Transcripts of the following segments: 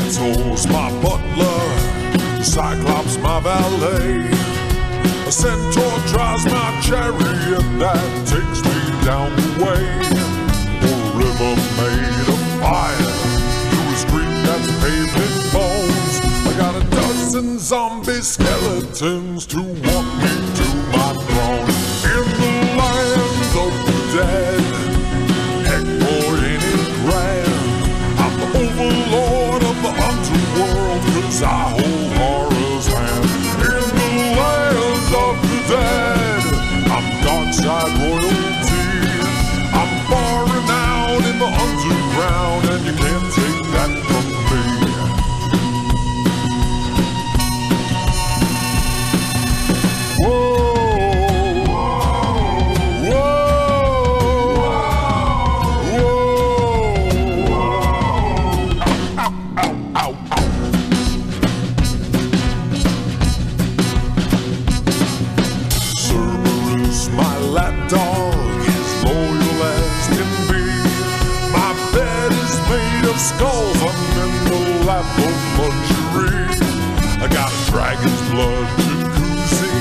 intuos my butler, the Cyclops my valet. A centaur drives my chariot that takes me down the way. A river made of fire, through a street that's paved in bones. I got a dozen zombie skeletons to walk me to my throne. In the land of the dead, heck boy ain't it grand. I'm the overlord of the underworld, 'cause I hold horror's hand. In the land of the dead, I'm dark side royalty. I'm far renowned in the underground, and you can't take that from me. My lapdog, as loyal as can be. My bed is made of skulls, I'm in the lap of luxury. I got a dragon's blood jacuzzi,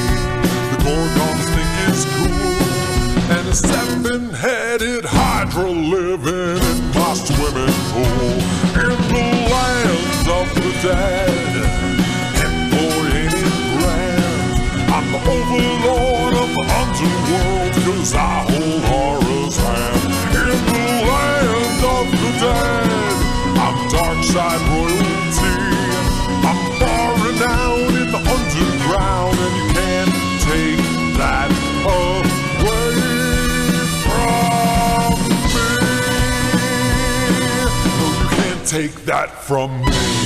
the Gorgons think it's cool, and a 7-headed hydra living in my swimming pool. In the land of the dead, and boy ain't it grand. I'm the overlord of the underworld, 'cause I hold horror's hand. In the land of the dead, I'm dark side royalty. I'm far renowned in the underground, and you can't take that away from me. No, you can't take that from me.